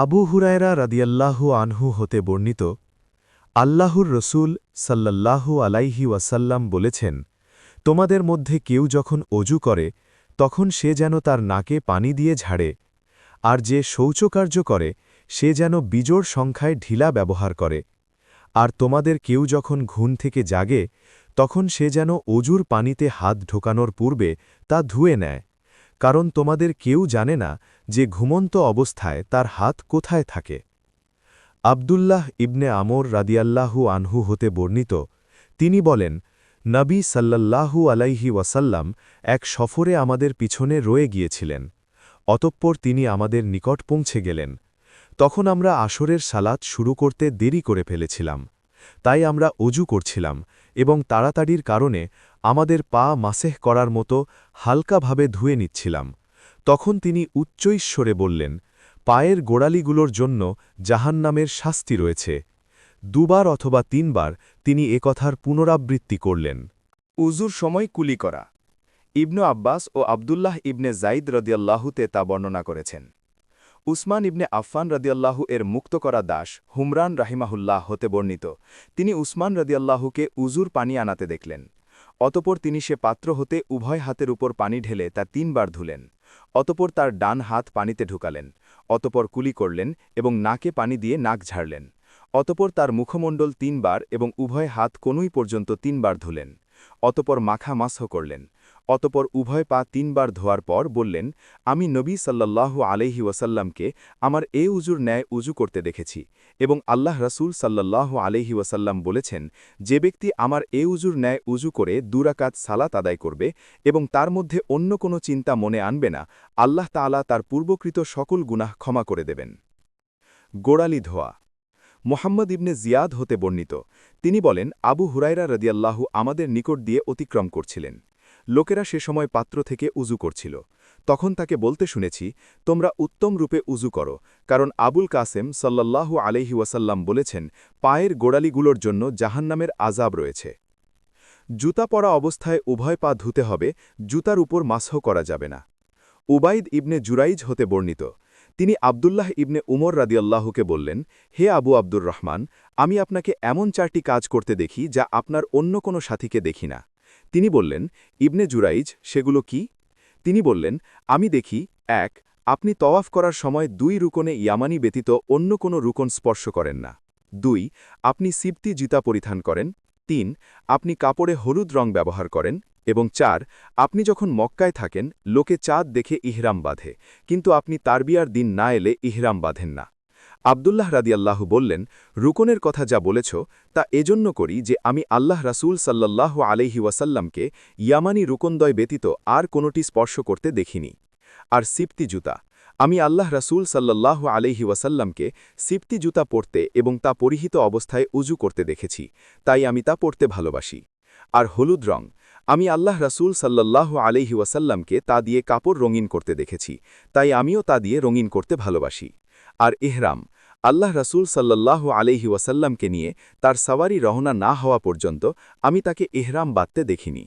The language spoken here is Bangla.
আবু হুরায়রা রাদিয়াল্লাহু আনহু হতে বর্ণিত, আল্লাহর রসূল সাল্লাল্লাহু আলাইহি ওয়াসাল্লাম বলেছেন, তোমাদের মধ্যে কেউ যখন অজু করে তখন সে যেন তার নাকে পানি দিয়ে ঝাড়ে, আর যে শৌচকার্য করে সে যেন বিজোড় সংখ্যায় ঢিলা ব্যবহার করে। আর তোমাদের কেউ যখন ঘুম থেকে জাগে তখন সে যেন অজুর পানিতে হাত ঢোকানোর পূর্বে তা ধুয়ে নেয়, কারণ তোমাদের কেউ জানে না যে ঘুমন্ত অবস্থায় তার হাত কোথায় থাকে। আবদুল্লাহ ইবনে আমর রাদিয়াল্লাহু আনহু হতে বর্ণিত, তিনি বলেন, নবী সাল্লাল্লাহু আলাইহি ওয়াসাল্লাম এক সফরে আমাদের পিছনে রয়ে গিয়েছিলেন। অতঃপর তিনি আমাদের নিকট পৌঁছে গেলেন। তখন আমরা আসরের সালাত শুরু করতে দেরি করে ফেলেছিলাম। তাই আমরা অজু করছিলাম এবং তাড়াতাড়ির কারণে আমাদের পা মাসেহ করার মতো হালকাভাবে ধুয়ে নিচ্ছিলাম। তখন তিনি উচ্চৈশ্বরে বললেন, পায়ের গোড়ালিগুলোর জন্য জাহান্নামের শাস্তি রয়েছে। দুবার অথবা তিনবার তিনি একথার পুনরাবৃত্তি করলেন। উজুর সময় কুলি করা। ইবনু আব্বাস ও আবদুল্লাহ ইবনে জাইদ রদিয়াল্লাহুতে তা বর্ণনা করেছেন। উসমান ইবনে আফফান রদিয়াল্লাহু এর মুক্ত করা দাস হুমরান রাহিমাহুল্লাহ হতে বর্ণিত, তিনি উসমান রদিয়াল্লাহুকে উজুর পানি আনাতে দেখলেন। অতপর তিনি সে পাত্র হতে উভয় হাতের উপর পানি ঢেলে তা ৩ বার ধুলেন। অতপর তার ডান হাত পানিতে ঢুকালেন। অতপর কুলি করলেন এবং নাকে পানি দিয়ে নাক ঝাড়লেন। অতপর তার মুখমণ্ডল ৩ বার এবং উভয় হাত কনুই পর্যন্ত ৩ বার ধুলেন। অতপর মাখা মাসহ করলেন। অতপর উভয় পা ৩ বার ধোয়ার পর বললেন, আমি নবী সাল্লাল্লাহু আলাইহি ওয়াসাল্লামকে আমার এ উজুর ন্যায় উজু করতে দেখেছি, এবং আল্লাহ রাসূল সাল্লাল্লাহু আলাইহি ওয়াসাল্লাম বলেছেন, যে ব্যক্তি আমার এ উজুর ন্যায় উজু করে ২ রাকাত সালাত আদায় করবে এবং তার মধ্যে অন্য কোনো চিন্তা মনে আনবে না, আল্লাহ তাআলা তার পূর্বকৃত সকল গুনাহ ক্ষমা করে দেবেন। গোড়ালি ধোয়া। মোহাম্মদ ইবনে জিয়াদ হতে বর্ণিত, তিনি বলেন, আবু হুরায়রা রাদিয়াল্লাহু আমাদের নিকট দিয়ে অতিক্রম করছিলেন। লোকেরা সে সময় পাত্র থেকে উজু করছিল। তখন তাকে বলতে শুনেছি, তোমরা উত্তম রূপে উজু করো, কারণ আবুল কাসেম সাল্লাল্লাহু আলাইহি ওয়াসাল্লাম বলেছেন, পায়ের গোড়ালিগুলোর জন্য জাহান্নামের আযাব রয়েছে। জুতা পরা অবস্থায় উভয় পা ধুতে হবে, জুতার উপর মাসহ করা যাবে না। উবাইদ ইবনে জুরাইজ হতে বর্ণিত, তিনি আবদুল্লাহ ইবনে উমর রাদিয়াল্লাহুকে বললেন, হে আবু আব্দুর রহমান, আমি আপনাকে এমন ৪টি কাজ করতে দেখি যা আপনার অন্য কোনো সাথীকে দেখি না। তিনি বললেন, ইবনে জুরাইজ, সেগুলো কি? তিনি বললেন, আমি দেখি, ১. আপনি তওয়াফ করার সময় ২ রুকনে ইয়ামানি ব্যতীত অন্য কোনো রুকন স্পর্শ করেন না। ২. আপনি সিবতি জুতা পরিধান করেন। ৩. আপনি কাপড়ে হলুদ রং ব্যবহার করেন। এবং ৪. আপনি যখন মক্কায় থাকেন লোকে চাঁদ দেখে ইহরাম বাঁধে, কিন্তু আপনি তারবিয়ার দিন না এলে ইহরাম বাঁধেন না। আবদুল্লাহ রাদিয়াল্লাহু বললেন, রুকনের কথা যা বলেছ তা এজন্য করি যে আমি আল্লাহ রাসূল সাল্লাল্লাহু আলাইহি ওয়াসাল্লামকে ইয়ামানি রুকনদ্বয় ব্যতীত আর কোনোটি স্পর্শ করতে দেখিনি। আর সিবতি জুতা, আমি আল্লাহ রাসূল সাল্লাল্লাহু আলাইহি ওয়াসাল্লামকে সিবতি জুতা পরতে এবং তা পরিহিত অবস্থায় উজু করতে দেখেছি, তাই আমি তা পরতে ভালোবাসি। আর হলুদ রং, আমি আল্লাহ রাসূল সাল্লাল্লাহু আলাইহি ওয়াসাল্লামকে তা দিয়ে কাপড় রঙিন করতে দেখেছি, তাই আমিও তা দিয়ে রঙিন করতে ভালোবাসি। আর ইহরাম, আল্লাহ রাসূল সাল্লাল্লাহু আলাইহি ওয়াসাল্লামকে নিয়ে তার সাওয়ারি রওনা না হওয়া পর্যন্ত আমি তাকে ইহরাম বাঁধতে দেখিনি।